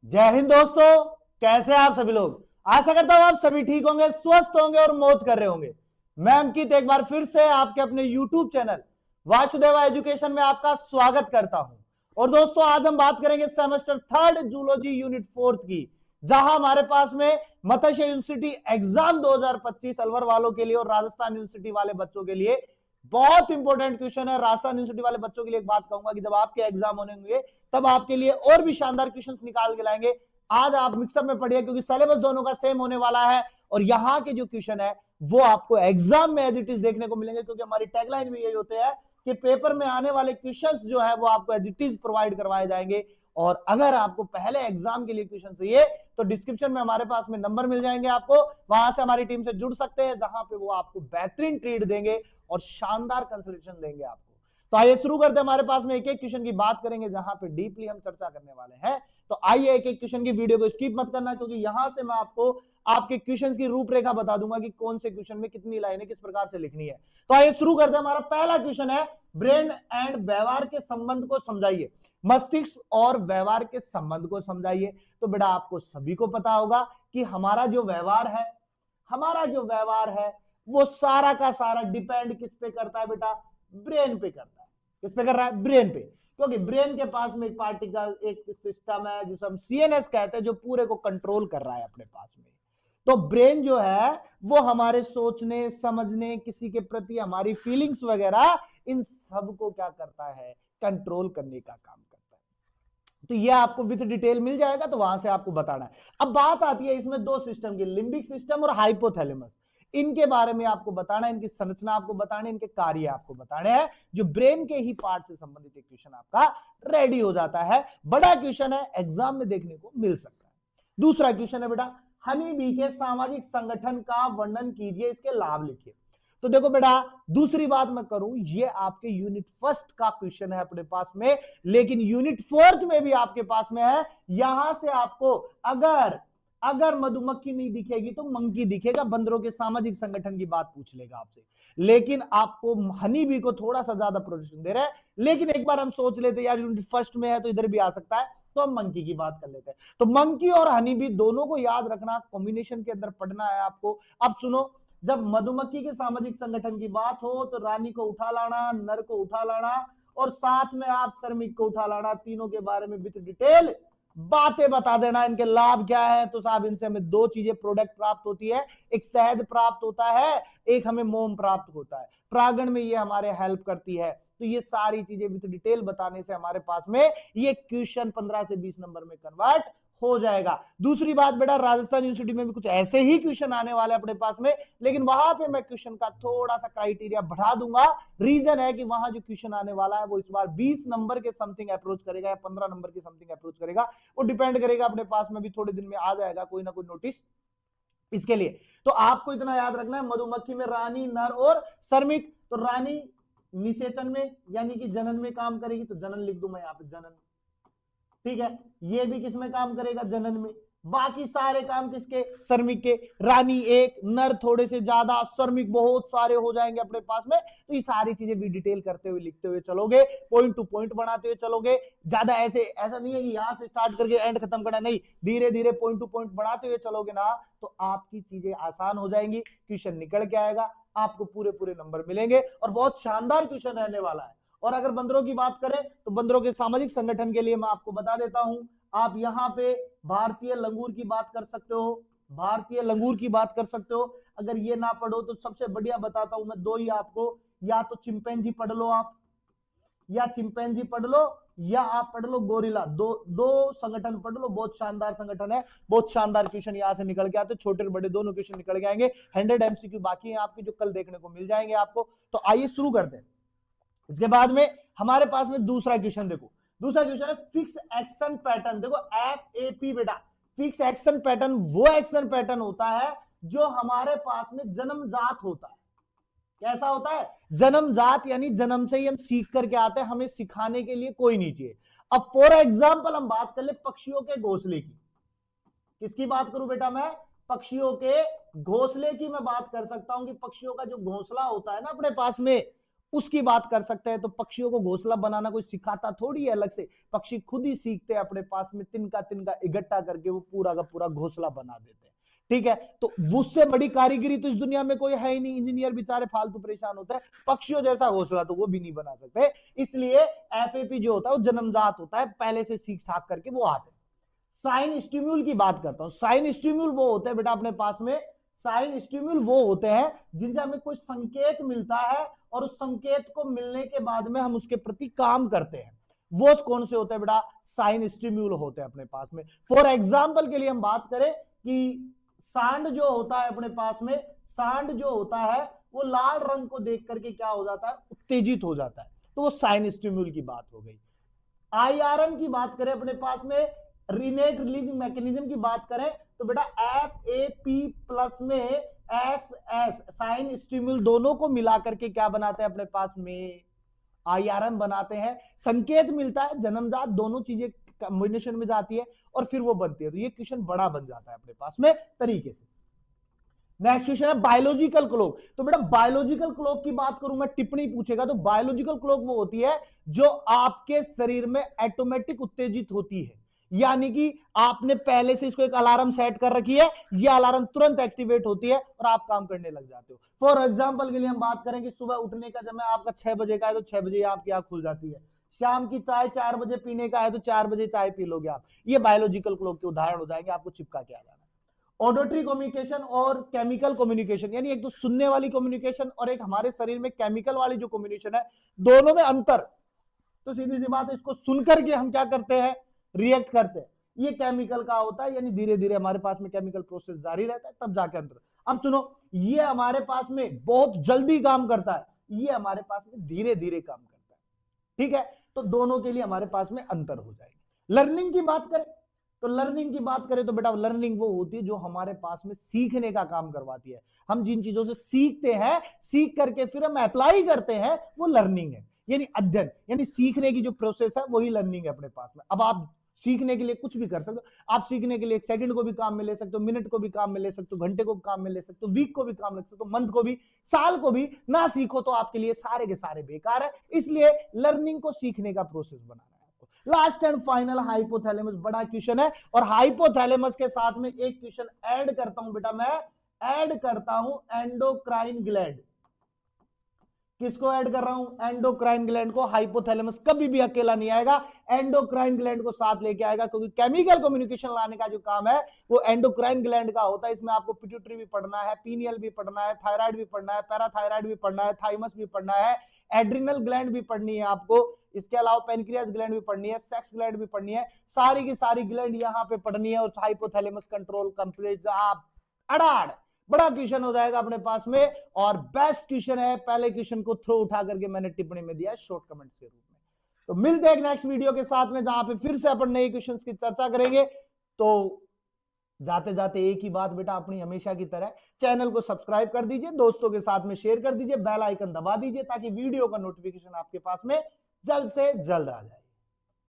जय हिंद दोस्तों, कैसे हैं आप सभी लोग। आशा करता हूं आप सभी ठीक होंगे, स्वस्थ होंगे और मौज कर रहे होंगे। मैं अंकित एक बार फिर से आपके अपने YouTube चैनल वासुदेवा एजुकेशन में आपका स्वागत करता हूं। और दोस्तों, आज हम बात करेंगे semester third zoology unit fourth की, जहां हमारे पास में मत्स्य यूनिवर्सिटी एग्जाम 2025 अलवर वालों के लिए और राजस्थान यूनिवर्सिटी वाले बच्चों के लिए बहुत इंपॉर्टेंट क्वेश्चन है। राजस्थान यूनिवर्सिटी वाले बच्चों के लिए एक बात कहूंगा कि जब आपके एग्जाम होंगे तब आपके लिए और भी शानदार क्वेश्चंस निकाल के लाएंगे। आज आप मिक्सअप में पढ़िए क्योंकि सिलेबस दोनों का सेम होने वाला है और यहाँ के जो क्वेश्चन है वो आपको एग्जाम में एज इट इज देखने को मिलेंगे, क्योंकि हमारी टैगलाइन भी यही होते हैं कि पेपर में आने वाले क्वेश्चंस जो है वो आपको एज इट इज प्रोवाइड करवाए जाएंगे। और अगर आपको पहले एग्जाम के लिए क्वेश्चन चाहिए तो डिस्क्रिप्शन में हमारे पास में नंबर मिल जाएंगे, आपको वहां से हमारी टीम से जुड़ सकते हैं, जहां पे वो आपको बेहतरीन ट्रीट देंगे और शानदार कंसल्टेशन देंगे आपको। तो आइए शुरू करते हैं। हमारे पास में एक एक क्वेश्चन की बात करेंगे जहां पे डीपली हम चर्चा करने वाले हैं। तो आइए एक एक क्वेश्चन की वीडियो को स्किप मत करना, क्योंकि यहां से मैं आपको आपके क्वेश्चन की रूपरेखा बता दूंगा कि कौन से क्वेश्चन में कितनी लाइनें किस प्रकार से लिखनी है। तो आइए शुरू करते हैं। हमारा पहला क्वेश्चन है, ब्रेन एंड व्यवहार के संबंध को समझाइए। मस्तिष्क और व्यवहार के संबंध को समझाइए। तो बेटा आपको सभी को पता होगा कि हमारा जो व्यवहार है वो सारा का सारा डिपेंड किस पे करता है बेटा, ब्रेन पे करता है। किस पे कर रहा है, ब्रेन पे। क्योंकि ब्रेन के पास में एक पार्टिकल, एक सिस्टम है जिसे हम सीएनएस कहते हैं, जो पूरे को कंट्रोल कर रहा है अपने पास में। तो ब्रेन जो है वो हमारे सोचने समझने, किसी के प्रति हमारी फीलिंग्स वगैरह, इन सब को क्या करता है, कंट्रोल करने का काम करता है। तो ये आपको विद डिटेल मिल जाएगा, तो वहां से आपको बताना है। अब बात आती है इसमें दो सिस्टम की, लिम्बिक सिस्टम और हाइपोथैलेमस। इनके बारे में आपको बताना है, इनकी संरचना आपको बताने, इनके कार्य आपको बताने हैं। जो ब्रेन के ही पार्ट से संबंधित एक क्वेश्चन आपका रेडी हो जाता है। बड़ा क्वेश्चन है, एग्जाम में देखने को मिल सकता है। दूसरा क्वेश्चन है बेटा, हनी बी के सामाजिक संगठन का वर्णन कीजिए, इसके लाभ लिखिए। तो देखो बेटा, दूसरी बात मैं करूं, ये आपके यूनिट फर्स्ट का क्वेश्चन है अपने पास में, लेकिन यूनिट फोर्थ में भी आपके पास में है। यहां से आपको अगर मधुमक्खी नहीं दिखेगी तो मंकी दिखेगा, बंदरों के सामाजिक संगठन की बात पूछ लेगा आपसे। लेकिन आपको हनी बी को थोड़ा सा ज्यादा प्रोटेक्शन दे रहा है। लेकिन एक बार हम सोच लेते यार यूनिट फर्स्ट में है तो इधर भी आ सकता है, तो हम मंकी की बात कर लेते हैं। तो मंकी और हनी बी दोनों को याद रखना, कॉम्बिनेशन के अंदर पढ़ना है आपको। अब सुनो, जब मधुमक्खी के सामाजिक संगठन की बात हो तो रानी को उठा लाना, नर को उठा लाना और साथ में आप श्रमिक को उठा लाना, तीनों के बारे में विद डिटेल बातें बता देना। इनके लाभ क्या है, तो साहब इनसे हमें दो चीजें प्रोडक्ट प्राप्त होती है, एक शहद प्राप्त होता है, एक हमें मोम प्राप्त होता है। परागण में ये हमारे हेल्प करती है। तो ये सारी चीजें विद डिटेल बताने से हमारे पास में ये क्वेश्चन 15 से 20 नंबर में कन्वर्ट हो जाएगा। दूसरी बात बेटा, राजस्थान यूनिवर्सिटी में भी कुछ ऐसे ही क्वेश्चन आने वाले अपने पास में, लेकिन वहां पे मैं क्वेश्चन का थोड़ा सा क्राइटेरिया बढ़ा दूंगा। रीजन है कि वहां जो क्वेश्चन आने वाला है वो इस बार 20 नंबर के समथिंग अप्रोच करेगा या 15 नंबर के समथिंग अप्रोच करेगा। वो डिपेंड करेगा, अपने पास में भी थोड़े दिन में आ जाएगा कोई ना कोई नोटिस इसके लिए। तो आपको इतना याद रखना है, मधुमक्खी में रानी, नर और श्रमिक। तो रानी निषेचन में यानी कि जनन में काम करेगी, तो जनन लिख दूं मैं यहां पे, जनन। ठीक है, ये भी किसमें काम करेगा, जनन में। बाकी सारे काम किसके, श्रमिक के। रानी एक, नर थोड़े से ज्यादा, श्रमिक बहुत सारे हो जाएंगे अपने पास में। तो ये सारी चीजें भी डिटेल करते हुए लिखते हुए चलोगे, पॉइंट टू पॉइंट बनाते हुए चलोगे। ज्यादा ऐसा नहीं है कि यहां से स्टार्ट करके एंड खत्म करना, नहीं, धीरे धीरे पॉइंट टू पॉइंट बढ़ाते हुए चलोगे ना, तो आपकी चीजें आसान हो जाएंगी, क्वेश्चन निकल के आएगा, आपको पूरे पूरे नंबर मिलेंगे और बहुत शानदार क्वेश्चन रहने वाला है। और अगर बंदरों की बात करें तो बंदरों के सामाजिक संगठन के लिए मैं आपको बता देता हूं, आप यहां पे भारतीय लंगूर की बात कर सकते हो, भारतीय लंगूर की बात कर सकते हो। अगर ये ना पढ़ो तो सबसे बढ़िया बताता हूं मैं दो ही आपको, या तो चिंपैंजी पढ़ लो आप, या चिंपैंजी पढ़ लो, या आप पढ़ लो गोरिल्ला। दो संगठन पढ़ लो, बहुत शानदार संगठन है, बहुत शानदार क्वेश्चन यहां से निकल के आते, छोटे बड़े दोनों क्वेश्चन निकल के आएंगे। 100 एमसीक्यू बाकी है आपके, जो कल देखने को मिल जाएंगे आपको। तो आइए शुरू करते हैं। इसके बाद में हमारे पास में दूसरा क्वेश्चन देखो, दूसरा क्वेश्चन है फिक्स एक्शन पैटर्न। देखो FAP बेटा, फिक्स एक्शन पैटर्न वो एक्शन पैटर्न होता है जो हमारे पास में जन्मजात होता है। कैसा होता है, जन्मजात, यानी जन्म से ही हम सीख करके आते हैं, हमें सिखाने के लिए कोई नहीं चाहिए। अब फॉर एग्जाम्पल हम बात कर ले पक्षियों के घोंसले की। किसकी बात करूं बेटा मैं, पक्षियों के घोंसले की मैं बात कर सकता हूं कि पक्षियों का जो घोंसला होता है ना अपने पास में, उसकी बात कर सकते हैं। तो पक्षियों को घोंसला बनाना कोई सिखाता थोड़ी है अलग से, पक्षी खुद ही सीखते हैं, अपने पास में तिनका तिनका इकट्ठा करके वो पूरा का पूरा घोंसला बना देते हैं। ठीक है, तो उससे बड़ी कारीगरी तो इस दुनिया में कोई है ही नहीं। इंजीनियर बेचारे फालतू परेशान होते हैं, पक्षियों जैसा घोंसला तो वो भी नहीं बना सकते। इसलिए एफएपी जो होता है वो जन्मजात होता है, पहले से सीख साख करके वो आते हैं। साइन स्टिम्यूल की बात करता हूं। साइन स्टिम्यूल वो होते हैं बेटा अपने पास में, साइन स्टिम्यूल वो होते हैं जिनसे हमें कोई संकेत मिलता है और उस संकेत को मिलने के बाद में हम उसके प्रति काम करते हैं। वो कौन से होते हैं बेटा? साइन स्टिम्यूल होते हैं अपने पास में। फॉर एग्जाम्पल के लिए हम बात करें कि सांड जो होता है अपने पास में, सांड जो होता है वो लाल रंग को देख करके क्या हो जाता है? उत्तेजित हो जाता है। तो वो साइन स्टिम्यूल की बात हो गई। आईआरएम की बात करें अपने पास में, रीनेट रिलीज मैकेनिज्म की बात करें तो बेटा एफएपी प्लस में एस एस साइन स्टिम्यूल दोनों को मिला करके क्या बनाते हैं अपने पास में? आईआरएम बनाते हैं। संकेत मिलता है, जन्मजात दोनों चीजें कॉम्बिनेशन में जाती है और फिर वो बनती है। तो ये क्वेश्चन बड़ा बन जाता है अपने पास में तरीके से। नेक्स्ट क्वेश्चन है बायोलॉजिकल क्लॉक। तो बेटा बायोलॉजिकल क्लॉक की बात करूं मैं, टिप्पणी पूछेगा तो बायोलॉजिकल क्लॉक वो होती है जो आपके शरीर में ऑटोमेटिक उत्तेजित होती है, यानी कि आपने पहले से इसको एक अलार्म सेट कर रखी है, ये अलार्म तुरंत एक्टिवेट होती है और आप काम करने लग जाते हो। फॉर एग्जांपल के लिए हम बात करें कि सुबह उठने का समय आपका 6 बजे का है तो 6 बजे आपकी आंख खुल जाती है। शाम की चाय 4 बजे पीने का है तो 4 बजे चाय पी लोगे आप। ये बायोलॉजिकल क्लॉक के उदाहरण हो जाएंगे, आपको चिपका के आ जाना। ऑडिटरी कम्युनिकेशन और केमिकल कम्युनिकेशन, यानी एक तो सुनने वाली कम्युनिकेशन और एक हमारे शरीर में केमिकल वाली जो कम्युनिकेशन है, दोनों में अंतर। तो सीधी सी बात है, इसको सुनकर के हम क्या करते हैं? रिएक्ट करते हैं। ये केमिकल का होता है, यानी धीरे धीरे हमारे पास में केमिकल प्रोसेस जारी रहता है, तब जाके अंतर। अब सुनो, ये हमारे पास में बहुत जल्दी काम करता है, ये हमारे पास में धीरे धीरे काम करता है। ठीक है, तो दोनों के लिए हमारे पास में अंतर हो जाएगा। लर्निंग की बात करें तो लर्निंग की बात करें तो बेटा लर्निंग वो होती है जो हमारे पास में सीखने का काम करवाती है। हम जिन चीजों से सीखते हैं, सीख करके फिर हम अप्लाई करते हैं, वो लर्निंग है। यानी अध्ययन, यानी सीखने की जो प्रोसेस है वही लर्निंग है अपने पास में। अब आप सीखने के लिए कुछ भी कर सकते हो। आप सीखने के लिए 1 सेकंड को भी काम में ले सकते हो, मिनट को भी काम में ले सकते हो, घंटे को भी काम में ले सकते हो, वीक को भी काम ले सकते हो, मंथ को भी, साल को भी। ना सीखो तो आपके लिए सारे के सारे बेकार है। इसलिए लर्निंग को सीखने का प्रोसेस बनाना है आपको। लास्ट एंड फाइनल हाइपोथैलेमस, बड़ा क्वेश्चन है और हाइपोथैलेमस के साथ में एक क्वेश्चन ऐड करता हूं बेटा, मैं ऐड करता हूं एंडोक्राइन ग्लैंड। किसको ऐड कर रहा हूं? एंडोक्राइन ग्लैंड को। हाइपोथैलेमस कभी भी अकेला नहीं आएगा, एंडोक्राइन ग्लैंड को साथ लेके आएगा, क्योंकि केमिकल कम्युनिकेशन लाने का जो काम है वो एंडोक्राइन ग्लैंड का होता है। इसमें आपको पिट्यूटरी भी पढ़ना है, पीनियल भी पढ़ना है, थायराइड भी पढ़ना है, पैराथायराइड भी पढ़ना है, थाइमस भी पढ़ना है, एड्रिनल ग्लैंड भी पढ़नी है आपको। इसके अलावा पेनक्रियास ग्लैंड भी पढ़नी है, सेक्स ग्लैंड भी पढ़नी है, सारी की सारी ग्लैंड यहाँ पे पढ़नी है। और हाइपोथैलेमस कंट्रोल कंप्लीट आप अड़ाड़, बड़ा क्वेश्चन हो जाएगा अपने पास में और बेस्ट क्वेश्चन है। पहले क्वेश्चन को थ्रो उठा करके मैंने टिप्पणी में दिया शॉर्ट कमेंट के रूप में। तो मिलते हैं एक नेक्स्ट वीडियो के साथ में, जहां पे फिर से अपन नए क्वेश्चंस की चर्चा करेंगे। तो जाते जाते एक ही बात बेटा, अपनी हमेशा की तरह चैनल को सब्सक्राइब कर दीजिए, दोस्तों के साथ में शेयर कर दीजिए, बेल आइकन दबा दीजिए ताकि वीडियो का नोटिफिकेशन आपके पास में जल्द से जल्द आ जाए।